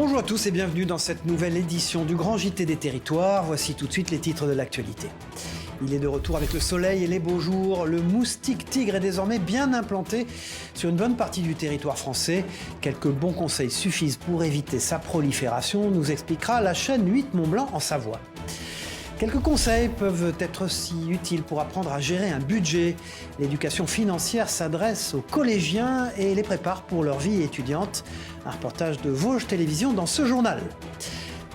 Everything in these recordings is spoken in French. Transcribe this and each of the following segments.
Bonjour à tous et bienvenue dans cette nouvelle édition du Grand JT des Territoires. Voici tout de suite les titres de l'actualité. Il est de retour avec le soleil et les beaux jours. Le moustique tigre est désormais bien implanté sur une bonne partie du territoire français. Quelques bons conseils suffisent pour éviter sa prolifération, nous expliquera la chaîne 8 Mont-Blanc en Savoie. Quelques conseils peuvent être aussi utiles pour apprendre à gérer un budget. L'éducation financière s'adresse aux collégiens et les prépare pour leur vie étudiante. Un reportage de Vosges Télévisions dans ce journal.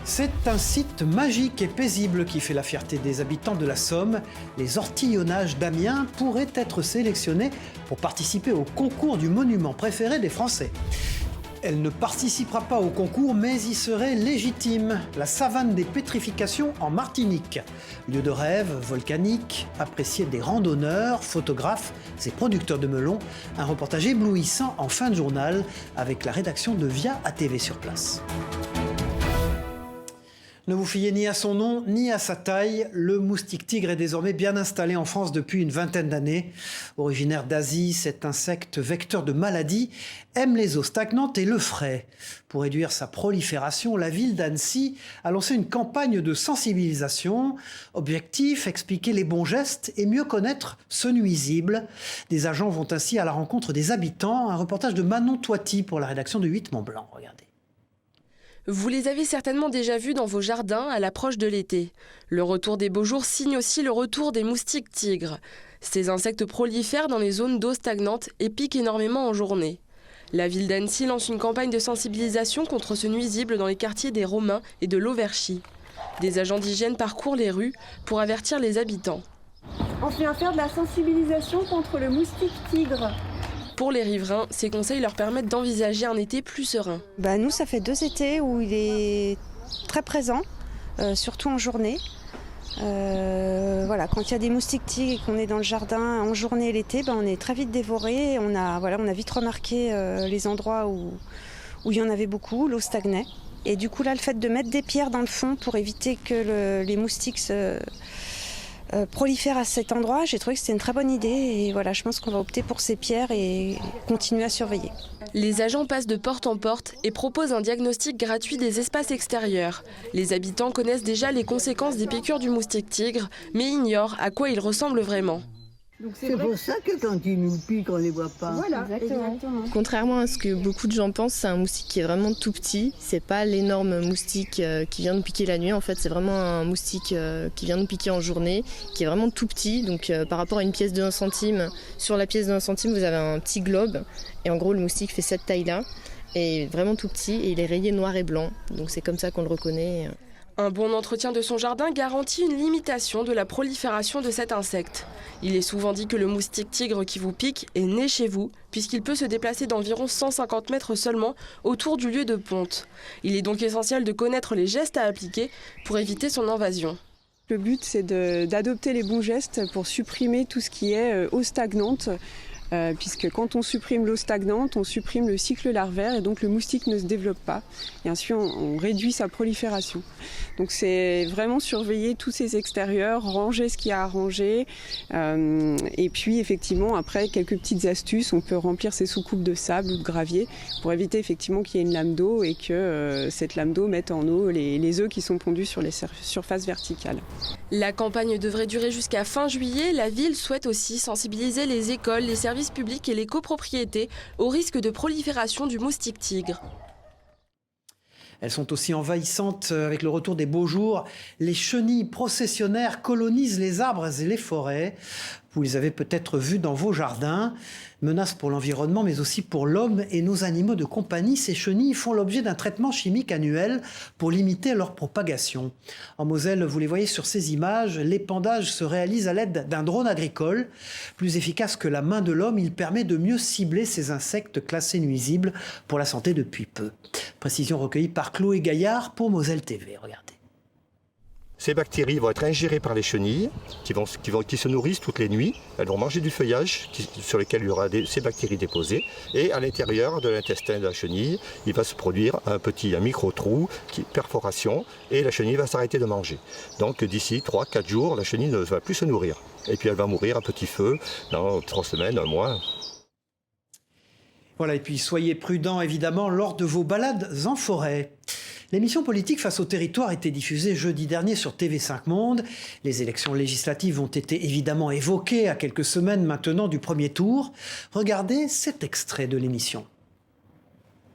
C'est un site magique et paisible qui fait la fierté des habitants de la Somme. Les ortillonnages d'Amiens pourraient être sélectionnés pour participer au concours du monument préféré des Français. Elle ne participera pas au concours, mais y serait légitime. La savane des pétrifications en Martinique. Lieu de rêve, volcanique, apprécié des randonneurs, photographes et producteurs de melons. Un reportage éblouissant en fin de journal avec la rédaction de Via ATV sur place. Ne vous fiez ni à son nom, ni à sa taille. Le moustique tigre est désormais bien installé en France depuis une vingtaine d'années. Originaire d'Asie, cet insecte vecteur de maladies aime les eaux stagnantes et le frais. Pour réduire sa prolifération, la ville d'Annecy a lancé une campagne de sensibilisation. Objectif, expliquer les bons gestes et mieux connaître ce nuisible. Des agents vont ainsi à la rencontre des habitants. Un reportage de Manon Toiti pour la rédaction de 8 Mont-Blanc. Regardez. Vous les avez certainement déjà vus dans vos jardins à l'approche de l'été. Le retour des beaux jours signe aussi le retour des moustiques tigres. Ces insectes prolifèrent dans les zones d'eau stagnante et piquent énormément en journée. La ville d'Annecy lance une campagne de sensibilisation contre ce nuisible dans les quartiers des Romains et de l'Auverchie. Des agents d'hygiène parcourent les rues pour avertir les habitants. On vient faire de la sensibilisation contre le moustique tigre. Pour les riverains, ces conseils leur permettent d'envisager un été plus serein. Nous, ça fait 2 étés où il est très présent, surtout en journée. Quand il y a des moustiques tigres et qu'on est dans le jardin en journée l'été, on est très vite dévoré. On a vite remarqué les endroits où il y en avait beaucoup, l'eau stagnait. Et du coup, là, le fait de mettre des pierres dans le fond pour éviter que les moustiques prolifèrent à cet endroit, j'ai trouvé que c'était une très bonne idée et voilà, je pense qu'on va opter pour ces pierres et continuer à surveiller. Les agents passent de porte en porte et proposent un diagnostic gratuit des espaces extérieurs. Les habitants connaissent déjà les conséquences des piqûres du moustique tigre, mais ignorent à quoi il ressemble vraiment. C'est pour ça que quand ils nous piquent, on ne les voit pas. Voilà, exactement. Contrairement à ce que beaucoup de gens pensent, c'est un moustique qui est vraiment tout petit. C'est pas l'énorme moustique qui vient nous piquer la nuit. En fait, c'est vraiment un moustique qui vient nous piquer en journée, qui est vraiment tout petit. Donc par rapport à une pièce de 1 centime, sur la pièce de 1 centime, vous avez un petit globe. Et en gros, le moustique fait cette taille-là. Et vraiment tout petit. Et il est rayé noir et blanc. Donc c'est comme ça qu'on le reconnaît. Un bon entretien de son jardin garantit une limitation de la prolifération de cet insecte. Il est souvent dit que le moustique tigre qui vous pique est né chez vous, puisqu'il peut se déplacer d'environ 150 mètres seulement autour du lieu de ponte. Il est donc essentiel de connaître les gestes à appliquer pour éviter son invasion. Le but, c'est d'adopter les bons gestes pour supprimer tout ce qui est eau stagnante. Puisque quand on supprime l'eau stagnante, on supprime le cycle larvaire et donc le moustique ne se développe pas. Et ainsi, on réduit sa prolifération. Donc c'est vraiment surveiller tous ces extérieurs, ranger ce qu'il y a à ranger. Et puis effectivement, après, quelques petites astuces, on peut remplir ses soucoupes de sable ou de gravier pour éviter effectivement qu'il y ait une lame d'eau et que cette lame d'eau mette en eau les œufs qui sont pondus sur les surfaces verticales. La campagne devrait durer jusqu'à fin juillet. La ville souhaite aussi sensibiliser les écoles, les services publics et les copropriétés au risque de prolifération du moustique tigre. Elles sont aussi envahissantes avec le retour des beaux jours. Les chenilles processionnaires colonisent les arbres et les forêts. Vous les avez peut-être vues dans vos jardins. Menace pour l'environnement, mais aussi pour l'homme et nos animaux de compagnie. Ces chenilles font l'objet d'un traitement chimique annuel pour limiter leur propagation. En Moselle, vous les voyez sur ces images, l'épandage se réalise à l'aide d'un drone agricole. Plus efficace que la main de l'homme, il permet de mieux cibler ces insectes classés nuisibles pour la santé depuis peu. Précision recueillie par Chloé Gaillard pour Moselle TV. Regardez. Ces bactéries vont être ingérées par les chenilles qui se nourrissent toutes les nuits. Elles vont manger du feuillage sur lequel il y aura ces bactéries déposées. Et à l'intérieur de l'intestin de la chenille, il va se produire un micro-trou, perforation, et la chenille va s'arrêter de manger. Donc d'ici 3-4 jours, la chenille ne va plus se nourrir. Et puis elle va mourir à petit feu dans 3 semaines, 1 mois. Voilà, et puis soyez prudents évidemment lors de vos balades en forêt. L'émission politique Face au territoire était diffusée jeudi dernier sur TV5 Monde. Les élections législatives ont été évidemment évoquées à quelques semaines maintenant du premier tour. Regardez cet extrait de l'émission.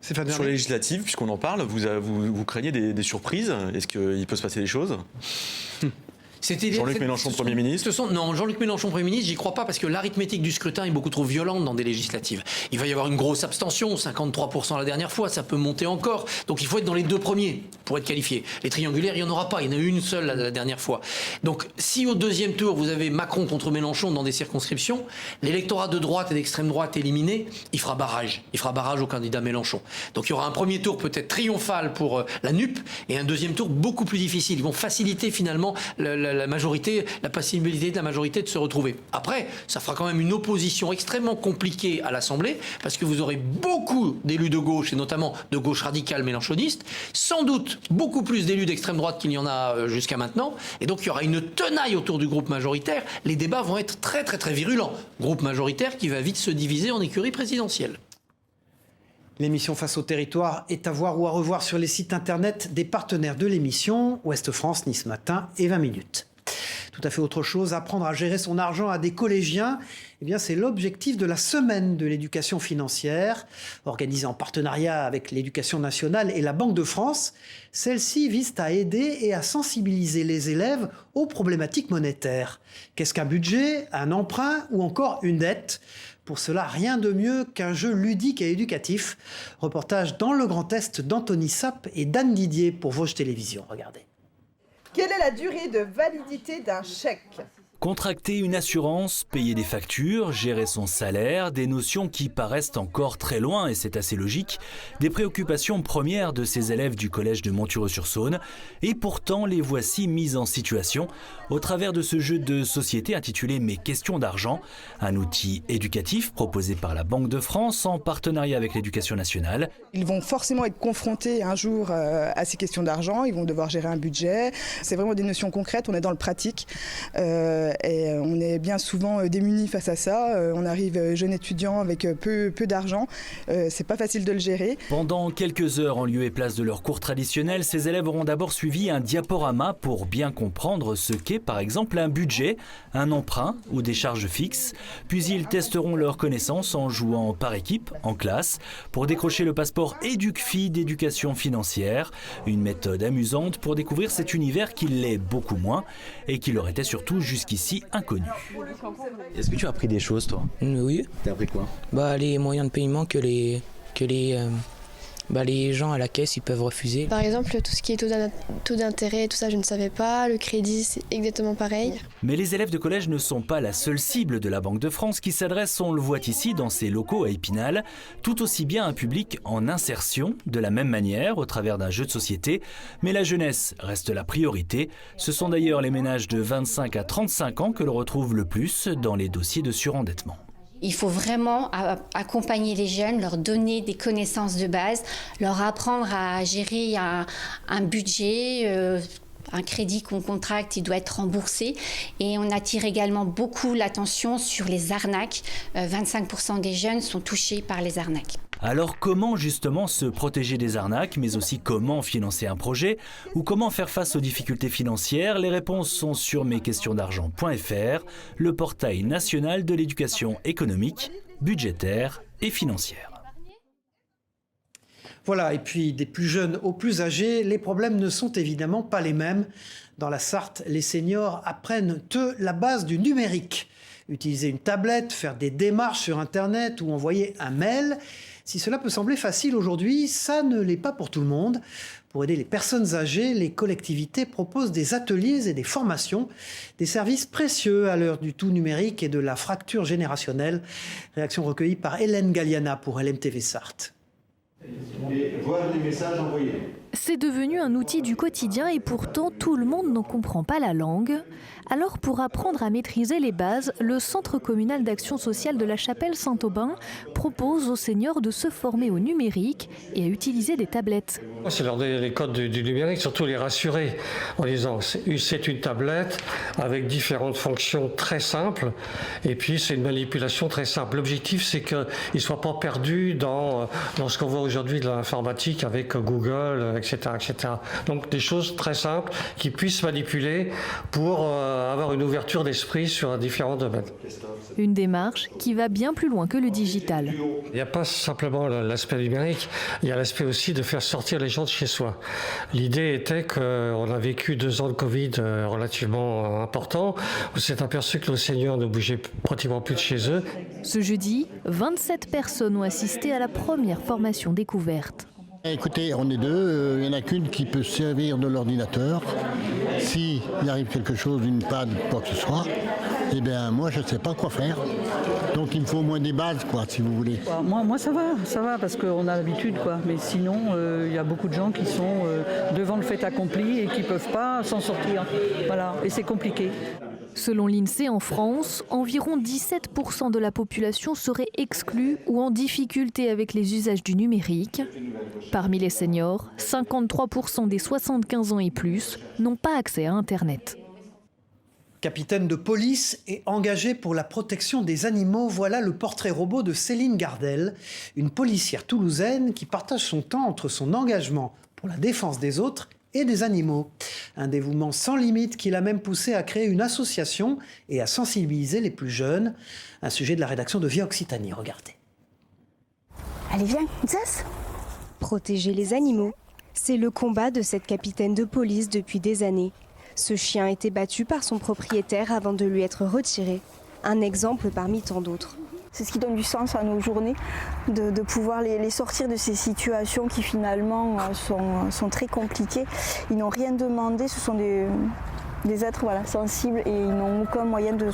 Sur les législatives, puisqu'on en parle, vous craignez des surprises? Est-ce qu'il peut se passer des choses? Jean-Luc Mélenchon, Premier ministre? Non, Jean-Luc Mélenchon, Premier ministre, j'y crois pas parce que l'arithmétique du scrutin est beaucoup trop violente dans des législatives. Il va y avoir une grosse abstention, 53% la dernière fois, ça peut monter encore. Donc il faut être dans les 2 premiers pour être qualifié. Les triangulaires, il n'y en aura pas, il y en a eu une seule la dernière fois. Donc si au 2e tour, vous avez Macron contre Mélenchon dans des circonscriptions, l'électorat de droite et d'extrême droite éliminé, il fera barrage. Il fera barrage au candidat Mélenchon. Donc il y aura un premier tour peut-être triomphal pour la NUP et un 2e tour beaucoup plus difficile. Ils vont faciliter finalement la majorité, la possibilité de la majorité de se retrouver. Après, ça fera quand même une opposition extrêmement compliquée à l'Assemblée, parce que vous aurez beaucoup d'élus de gauche, et notamment de gauche radicale mélenchoniste, sans doute beaucoup plus d'élus d'extrême droite qu'il n'y en a jusqu'à maintenant, et donc il y aura une tenaille autour du groupe majoritaire. Les débats vont être très très très virulents. Groupe majoritaire qui va vite se diviser en écurie présidentielle. L'émission Face au territoire est à voir ou à revoir sur les sites internet des partenaires de l'émission, Ouest France, Nice Matin et 20 minutes. Tout à fait autre chose, apprendre à gérer son argent à des collégiens, eh bien c'est l'objectif de la semaine de l'éducation financière, organisée en partenariat avec l'Éducation nationale et la Banque de France. Celle-ci vise à aider et à sensibiliser les élèves aux problématiques monétaires. Qu'est-ce qu'un budget, un emprunt ou encore une dette ? Pour cela, rien de mieux qu'un jeu ludique et éducatif. Reportage dans le Grand Est d'Anthony Sapp et d'Anne Didier pour Vosges Télévisions. Regardez. Quelle est la durée de validité d'un chèque ? Contracter une assurance, payer des factures, gérer son salaire, des notions qui paraissent encore très loin, et c'est assez logique, des préoccupations premières de ces élèves du collège de Montureux-sur-Saône, et pourtant les voici mises en situation au travers de ce jeu de société intitulé Mes questions d'argent, un outil éducatif proposé par la Banque de France en partenariat avec l'Éducation nationale. Ils vont forcément être confrontés un jour à ces questions d'argent, ils vont devoir gérer un budget, c'est vraiment des notions concrètes, on est dans le pratique. Et on est bien souvent démunis face à ça. On arrive jeune étudiant avec peu d'argent. C'est pas facile de le gérer. Pendant quelques heures en lieu et place de leur cours traditionnel, ces élèves auront d'abord suivi un diaporama pour bien comprendre ce qu'est par exemple un budget, un emprunt ou des charges fixes. Puis ils testeront leurs connaissances en jouant par équipe, en classe, pour décrocher le passeport EducFi d'éducation financière. Une méthode amusante pour découvrir cet univers qui l'est beaucoup moins et qui leur était surtout jusqu'ici inconnu. Est-ce que tu as appris des choses, toi? Oui. T'as appris quoi? Les moyens de paiement que les gens à la caisse ils peuvent refuser. Par exemple, tout ce qui est taux d'intérêt, tout ça je ne savais pas. Le crédit, c'est exactement pareil. Mais les élèves de collège ne sont pas la seule cible de la Banque de France qui s'adresse, on le voit ici, dans ses locaux à Épinal, tout aussi bien à un public en insertion, de la même manière, au travers d'un jeu de société. Mais la jeunesse reste la priorité. Ce sont d'ailleurs les ménages de 25 à 35 ans que l'on retrouve le plus dans les dossiers de surendettement. Il faut vraiment accompagner les jeunes, leur donner des connaissances de base, leur apprendre à gérer un budget, un crédit qu'on contracte, il doit être remboursé. Et on attire également beaucoup l'attention sur les arnaques. 25% des jeunes sont touchés par les arnaques. Alors comment justement se protéger des arnaques, mais aussi comment financer un projet ou comment faire face aux difficultés financières? Les réponses sont sur mesquestionsdargent.fr, le portail national de l'éducation économique, budgétaire et financière. Voilà, et puis des plus jeunes aux plus âgés, les problèmes ne sont évidemment pas les mêmes. Dans la Sarthe, les seniors apprennent la base du numérique. Utiliser une tablette, faire des démarches sur Internet ou envoyer un mail. Si cela peut sembler facile aujourd'hui, ça ne l'est pas pour tout le monde. Pour aider les personnes âgées, les collectivités proposent des ateliers et des formations, des services précieux à l'heure du tout numérique et de la fracture générationnelle. Réaction recueillie par Hélène Galliana pour LMTV Sarthe. Et voir les messages envoyés. C'est devenu un outil du quotidien et pourtant tout le monde n'en comprend pas la langue. Alors pour apprendre à maîtriser les bases, le Centre communal d'action sociale de la Chapelle Saint-Aubin propose aux seniors de se former au numérique et à utiliser des tablettes. C'est leur donner les codes du numérique, surtout les rassurer en disant c'est une tablette avec différentes fonctions très simples et puis c'est une manipulation très simple. L'objectif c'est qu'ils ne soient pas perdus dans ce qu'on voit aujourd'hui de l'informatique avec Google, etc., etc. Donc des choses très simples qu'ils puissent manipuler pour avoir une ouverture d'esprit sur différents domaines. Une démarche qui va bien plus loin que le digital. Il n'y a pas simplement l'aspect numérique, il y a l'aspect aussi de faire sortir les gens de chez soi. L'idée était qu'on a vécu 2 ans de Covid relativement importants, où s'est aperçu que nos seniors ne bougeaient pratiquement plus de chez eux. Ce jeudi, 27 personnes ont assisté à la première formation découverte. Écoutez, on est 2, il n'y en a qu'une qui peut servir de l'ordinateur. S'il arrive quelque chose, une panne, quoi que ce soit, eh bien moi je ne sais pas quoi faire. Donc il me faut au moins des bases, quoi, si vous voulez. Moi ça va parce qu'on a l'habitude, quoi. Mais sinon, il y a beaucoup de gens qui sont devant le fait accompli et qui ne peuvent pas s'en sortir. Voilà, et c'est compliqué. Selon l'INSEE, en France, environ 17% de la population serait exclue ou en difficulté avec les usages du numérique. Parmi les seniors, 53% des 75 ans et plus n'ont pas accès à Internet. Capitaine de police et engagée pour la protection des animaux, voilà le portrait robot de Céline Gardel, une policière toulousaine qui partage son temps entre son engagement pour la défense des autres et des animaux. Un dévouement sans limite qui l'a même poussé à créer une association et à sensibiliser les plus jeunes. Un sujet de la rédaction de Vie Occitanie, regardez. Allez viens, Zaz. Protéger les animaux, c'est le combat de cette capitaine de police depuis des années. Ce chien a été battu par son propriétaire avant de lui être retiré. Un exemple parmi tant d'autres. C'est ce qui donne du sens à nos journées, de pouvoir les sortir de ces situations qui finalement sont très compliquées. Ils n'ont rien demandé, ce sont des êtres sensibles et ils n'ont aucun moyen de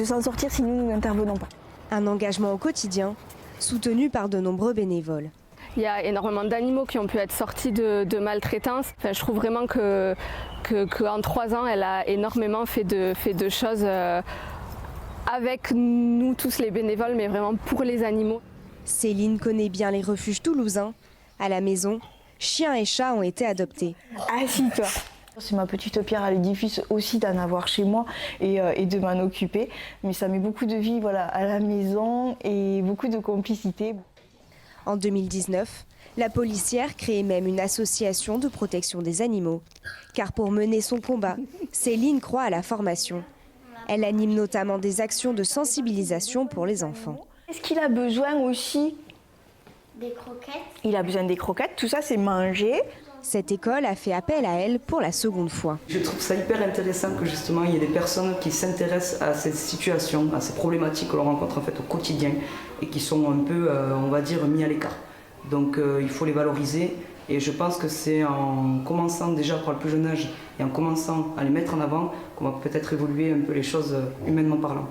s'en sortir si nous n'intervenons pas. Un engagement au quotidien, soutenu par de nombreux bénévoles. Il y a énormément d'animaux qui ont pu être sortis de maltraitance. Enfin, je trouve vraiment qu'en 3 ans, elle a énormément fait de choses avec nous tous les bénévoles, mais vraiment pour les animaux. Céline connaît bien les refuges toulousains. À la maison, chiens et chats ont été adoptés. Assis-toi. C'est ma petite pierre à l'édifice aussi d'en avoir chez moi et de m'en occuper. Mais ça met beaucoup de vie à la maison et beaucoup de complicité. En 2019, la policière crée même une association de protection des animaux. Car pour mener son combat, Céline croit à la formation. Elle anime notamment des actions de sensibilisation pour les enfants. Est-ce qu'il a besoin aussi des croquettes? Il a besoin des croquettes, tout ça c'est manger. Cette école a fait appel à elle pour la seconde fois. Je trouve ça hyper intéressant que justement il y ait des personnes qui s'intéressent à cette situation, à ces problématiques que l'on rencontre en fait au quotidien et qui sont un peu, on va dire, mis à l'écart. Donc il faut les valoriser et je pense que c'est en commençant déjà par le plus jeune âge et en commençant à les mettre en avant qu'on va peut-être évoluer un peu les choses humainement parlant.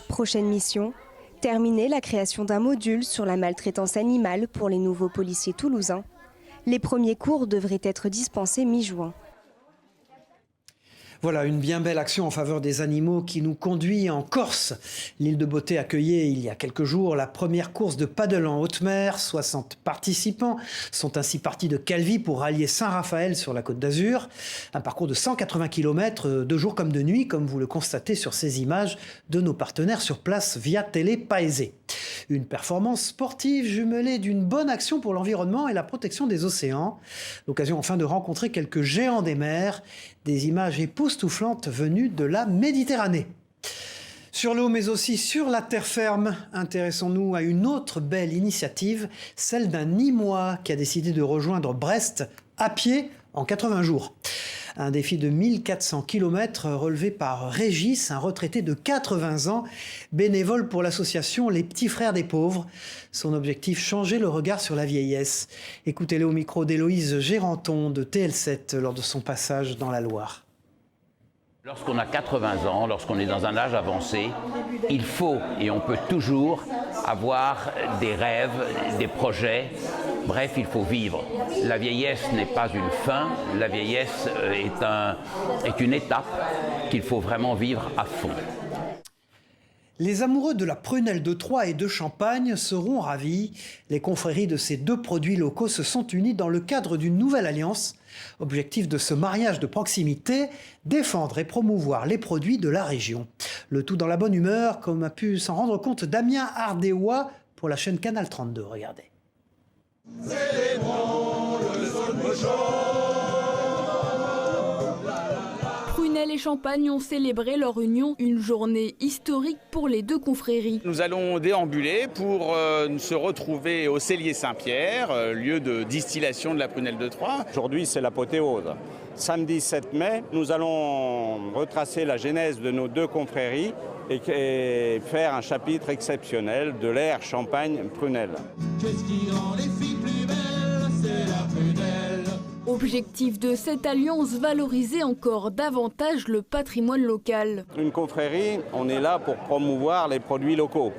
Prochaine mission, terminer la création d'un module sur la maltraitance animale pour les nouveaux policiers toulousains. Les premiers cours devraient être dispensés mi-juin. Voilà une bien belle action en faveur des animaux qui nous conduit en Corse. L'île de Beauté accueillait il y a quelques jours la première course de paddle en haute mer. 60 participants sont ainsi partis de Calvi pour rallier Saint-Raphaël sur la Côte d'Azur. Un parcours de 180 km de jour comme de nuit, comme vous le constatez sur ces images de nos partenaires sur place via Télé Paese. Une performance sportive jumelée d'une bonne action pour l'environnement et la protection des océans. L'occasion enfin de rencontrer quelques géants des mers. Des images époustouflantes venues de la Méditerranée. Sur l'eau, mais aussi sur la terre ferme, intéressons-nous à une autre belle initiative, celle d'un Nîmois qui a décidé de rejoindre Brest à pied en 80 jours. Un défi de 1400 km relevé par Régis, un retraité de 80 ans, bénévole pour l'association Les Petits Frères des Pauvres. Son objectif, changer le regard sur la vieillesse. Écoutez-le au micro d'Héloïse Géranton de TL7 lors de son passage dans la Loire. Lorsqu'on a 80 ans, lorsqu'on est dans un âge avancé, il faut et on peut toujours avoir des rêves, des projets Bref, il faut vivre. La vieillesse n'est pas une fin, la vieillesse est une étape qu'il faut vraiment vivre à fond. Les amoureux de la prunelle de Troyes et de Champagne seront ravis. Les confréries de ces deux produits locaux se sont unies dans le cadre d'une nouvelle alliance. Objectif de ce mariage de proximité, défendre et promouvoir les produits de la région. Le tout dans la bonne humeur, comme a pu s'en rendre compte Damien Ardéois pour la chaîne Canal 32. Regardez. Célébrons le sol Prunelle et Champagne ont célébré leur union, une journée historique pour les deux confréries. Nous allons déambuler pour se retrouver au Cellier Saint-Pierre, lieu de distillation de la prunelle de Troyes. Aujourd'hui, c'est l'apothéose. Samedi 7 mai, nous allons retracer la genèse de nos deux confréries et faire un chapitre exceptionnel de l'ère Champagne-Prunelle. Qu'est-ce qui rend les filles plus belles, c'est la prunelle. Objectif de cette alliance, valoriser encore davantage le patrimoine local. Une confrérie, on est là pour promouvoir les produits locaux.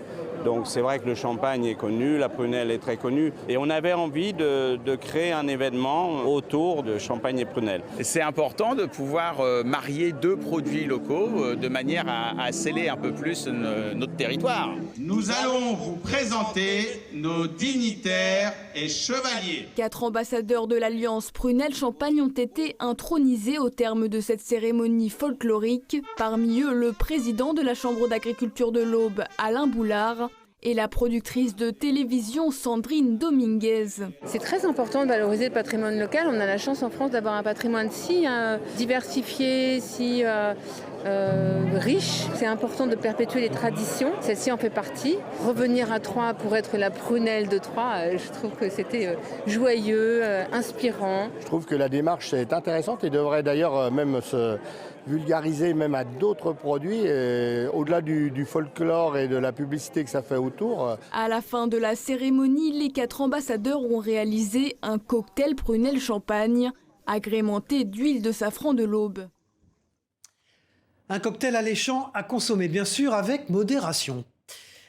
Donc c'est vrai que le champagne est connu, la prunelle est très connue. Et on avait envie de créer un événement autour de champagne et prunelle. C'est important de pouvoir marier deux produits locaux de manière à sceller un peu plus notre territoire. Nous allons vous présenter nos dignitaires et chevaliers. 4 ambassadeurs de l'Alliance Prunelle-Champagne ont été intronisés au terme de cette cérémonie folklorique. Parmi eux, le président de la Chambre d'agriculture de l'Aube, Alain Boulard, et la productrice de télévision Sandrine Dominguez. C'est très important de valoriser le patrimoine local. On a la chance en France d'avoir un patrimoine si diversifié, si riche. C'est important de perpétuer les traditions. Celle-ci en fait partie. Revenir à Troyes pour être la prunelle de Troyes, je trouve que c'était joyeux, inspirant. Je trouve que la démarche est intéressante et devrait d'ailleurs même se vulgariser même à d'autres produits, au-delà du folklore et de la publicité que ça fait autour. À la fin de la cérémonie, les 4 ambassadeurs ont réalisé un cocktail prunelle champagne, agrémenté d'huile de safran de l'Aube. Un cocktail alléchant à consommer, bien sûr, avec modération.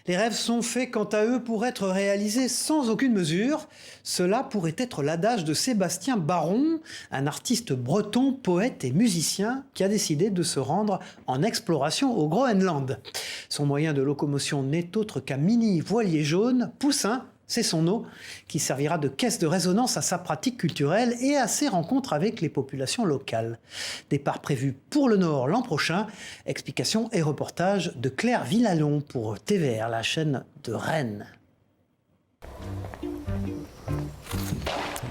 Les rêves sont faits, quant à eux, pour être réalisés sans aucune mesure. Cela pourrait être l'adage de Sébastien Baron, un artiste breton, poète et musicien qui a décidé de se rendre en exploration au Groenland. Son moyen de locomotion n'est autre qu'un mini voilier jaune, Poussin, c'est son nom, qui servira de caisse de résonance à sa pratique culturelle et à ses rencontres avec les populations locales. Départ prévu pour le Nord l'an prochain. Explication et reportage de Claire Villalon pour TVR, la chaîne de Rennes.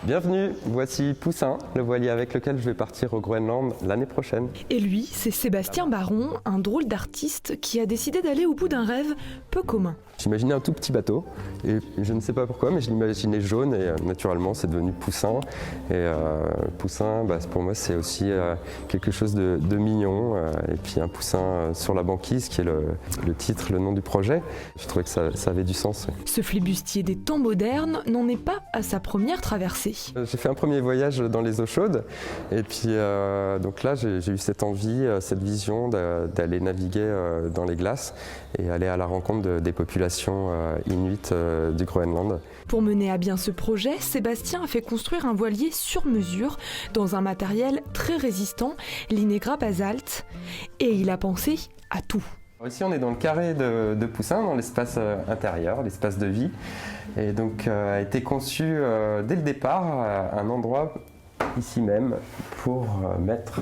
Bienvenue, voici Poussin, le voilier avec lequel je vais partir au Groenland l'année prochaine. Et lui, c'est Sébastien Baron, un drôle d'artiste qui a décidé d'aller au bout d'un rêve peu commun. J'imaginais un tout petit bateau, et je ne sais pas pourquoi, mais je l'imaginais jaune, et naturellement c'est devenu Poussin. Et Poussin, pour moi c'est aussi quelque chose de mignon, et puis un poussin sur la banquise, qui est le titre, le nom du projet. Je trouvais que ça avait du sens. Oui. Ce flibustier des temps modernes n'en est pas à sa première traversée. J'ai fait un premier voyage dans les eaux chaudes, et puis donc là j'ai eu cette envie, cette vision d'aller naviguer dans les glaces et aller à la rencontre des populations inuites du Groenland. Pour mener à bien ce projet, Sébastien a fait construire un voilier sur mesure dans un matériel très résistant, l'inégra basalte, et il a pensé à tout. Ici on est dans le carré de Poussin, dans l'espace intérieur, l'espace de vie, et donc a été conçu dès le départ un endroit ici même pour mettre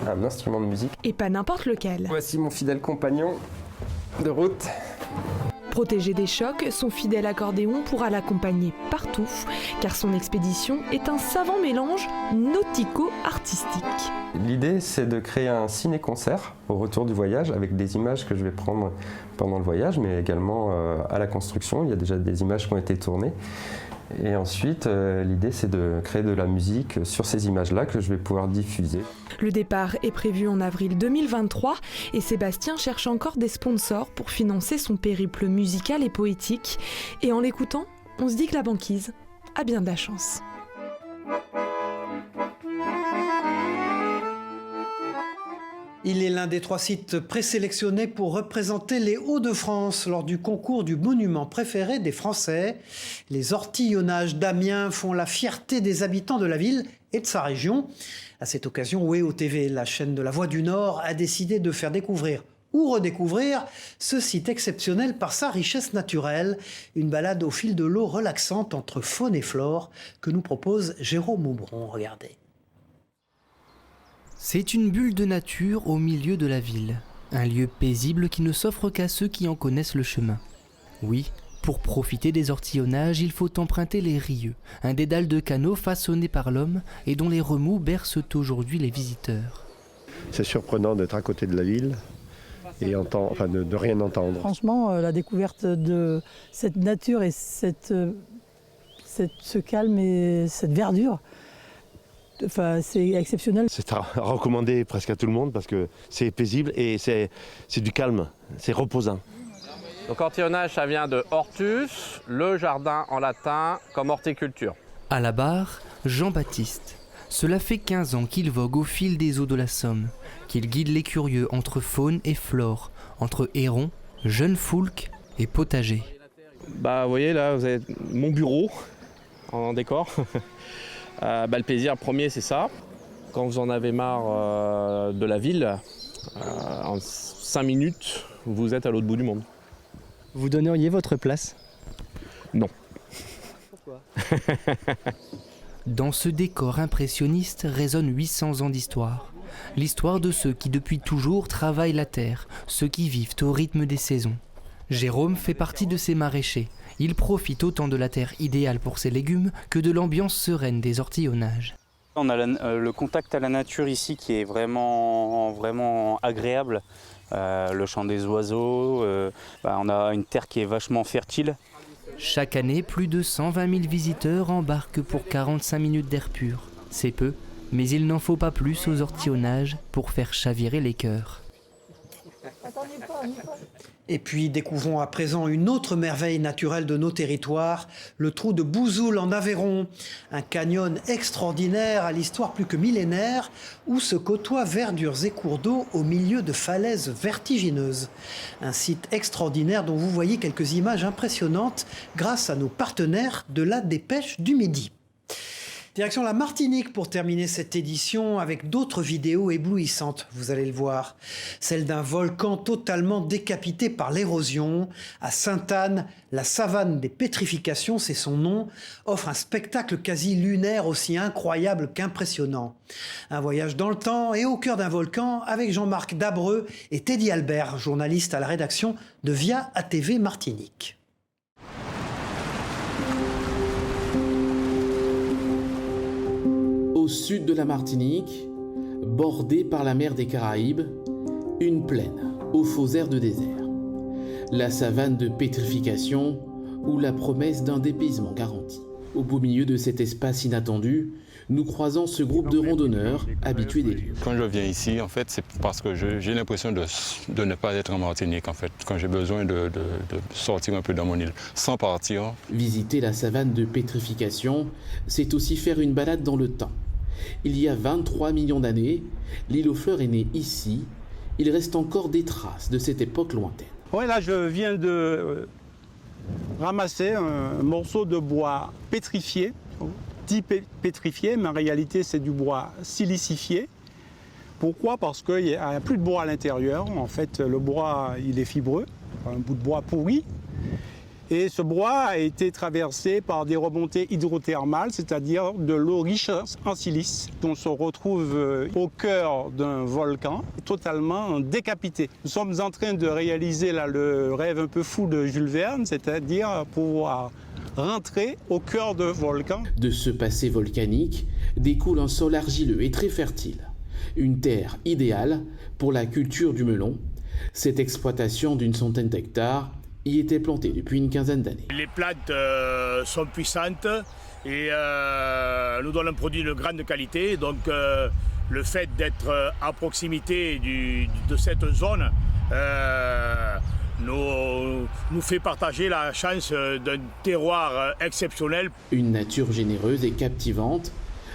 un instrument de musique. Et pas n'importe lequel. Voici mon fidèle compagnon de route. Protégé des chocs, son fidèle accordéon pourra l'accompagner partout, car son expédition est un savant mélange nautico-artistique. L'idée, c'est de créer un ciné-concert au retour du voyage, avec des images que je vais prendre pendant le voyage, mais également à la construction. Il y a déjà des images qui ont été tournées. Et ensuite, l'idée, c'est de créer de la musique sur ces images-là que je vais pouvoir diffuser. Le départ est prévu en avril 2023 et Sébastien cherche encore des sponsors pour financer son périple musical et poétique. Et en l'écoutant, on se dit que la banquise a bien de la chance. Il est l'un des 3 sites présélectionnés pour représenter les Hauts-de-France lors du concours du monument préféré des Français. Les ortillonnages d'Amiens font la fierté des habitants de la ville et de sa région. À cette occasion, WEO TV, la chaîne de la Voix du Nord, a décidé de faire découvrir ou redécouvrir ce site exceptionnel par sa richesse naturelle. Une balade au fil de l'eau relaxante entre faune et flore que nous propose Jérôme Aubron. Regardez. C'est une bulle de nature au milieu de la ville. Un lieu paisible qui ne s'offre qu'à ceux qui en connaissent le chemin. Oui, pour profiter des ortillonnages, il faut emprunter les Rieux, un dédale de canaux façonné par l'homme et dont les remous bercent aujourd'hui les visiteurs. C'est surprenant d'être à côté de la ville et de rien entendre. Franchement, la découverte de cette nature et ce calme et cette verdure, c'est exceptionnel. C'est à recommander presque à tout le monde parce que c'est paisible et c'est du calme, c'est reposant. Donc ortillonnage, ça vient de hortus, le jardin en latin comme horticulture. À la barre, Jean-Baptiste. Cela fait 15 ans qu'il vogue au fil des eaux de la Somme, qu'il guide les curieux entre faune et flore, entre hérons, jeunes foulques et potagers. Vous voyez là, vous avez mon bureau en décor. Le plaisir premier, c'est ça. Quand vous en avez marre de la ville, en 5 minutes, vous êtes à l'autre bout du monde. Vous donneriez votre place ? Non. Pourquoi ? Dans ce décor impressionniste résonne 800 ans d'histoire. L'histoire de ceux qui depuis toujours travaillent la terre, ceux qui vivent au rythme des saisons. Jérôme fait partie de ces maraîchers. Il profite autant de la terre idéale pour ses légumes que de l'ambiance sereine des ortillonnages. On a le contact à la nature ici qui est vraiment agréable. Le chant des oiseaux, on a une terre qui est vachement fertile. Chaque année, plus de 120 000 visiteurs embarquent pour 45 minutes d'air pur. C'est peu, mais il n'en faut pas plus aux ortillonnages pour faire chavirer les cœurs. Et puis découvrons à présent une autre merveille naturelle de nos territoires, le trou de Bouzoul en Aveyron, un canyon extraordinaire à l'histoire plus que millénaire où se côtoient verdures et cours d'eau au milieu de falaises vertigineuses. Un site extraordinaire dont vous voyez quelques images impressionnantes grâce à nos partenaires de la Dépêche du Midi. Direction la Martinique pour terminer cette édition avec d'autres vidéos éblouissantes, vous allez le voir. Celle d'un volcan totalement décapité par l'érosion. À Sainte-Anne, la savane des pétrifications, c'est son nom, offre un spectacle quasi lunaire aussi incroyable qu'impressionnant. Un voyage dans le temps et au cœur d'un volcan avec Jean-Marc Dabreux et Teddy Albert, journaliste à la rédaction de Via ATV Martinique. Au sud de la Martinique, bordée par la mer des Caraïbes, une plaine aux faux airs de désert. La savane de pétrification ou la promesse d'un dépaysement garanti. Au beau milieu de cet espace inattendu, nous croisons ce groupe de randonneurs habitués des lieux. Quand je viens ici, en fait, c'est parce que j'ai l'impression de ne pas être en Martinique, en fait, quand j'ai besoin de sortir un peu dans mon île, sans partir. Visiter la savane de pétrification, c'est aussi faire une balade dans le temps. Il y a 23 millions d'années, l'île aux fleurs est née ici. Il reste encore des traces de cette époque lointaine. Oui, là, je viens de ramasser un morceau de bois pétrifié, dit pétrifié, mais en réalité, c'est du bois silicifié. Pourquoi? Parce qu'il n'y a plus de bois à l'intérieur. En fait, le bois, il est fibreux, un bout de bois pourri. Et ce bois a été traversé par des remontées hydrothermales, c'est-à-dire de l'eau riche en silice. On se retrouve au cœur d'un volcan, totalement décapité. Nous sommes en train de réaliser là, le rêve un peu fou de Jules Verne, c'est-à-dire pouvoir rentrer au cœur d'un volcan. De ce passé volcanique découle un sol argileux et très fertile. Une terre idéale pour la culture du melon. Cette exploitation d'une centaine d'hectares y était plantée depuis une quinzaine d'années. Les plantes sont puissantes et nous donnent un produit de grande qualité. Donc le fait d'être à proximité de cette zone nous fait partager la chance d'un terroir exceptionnel. Une nature généreuse et captivante,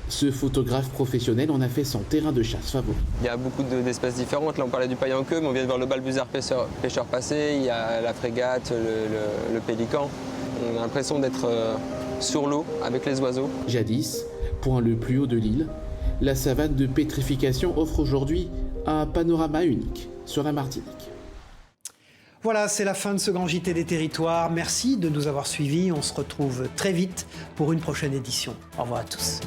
Ce photographe professionnel en a fait son terrain de chasse favori. Il y a beaucoup d'espèces différentes. Là, on parlait du paille en queue, mais on vient de voir le balbuzard pêcheur passé. Il y a la frégate, le pélican. On a l'impression d'être sur l'eau avec les oiseaux. Jadis, point le plus haut de l'île, la savane de pétrification offre aujourd'hui un panorama unique sur la Martinique. Voilà, c'est la fin de ce grand JT des territoires. Merci de nous avoir suivis. On se retrouve très vite pour une prochaine édition. Au revoir à tous.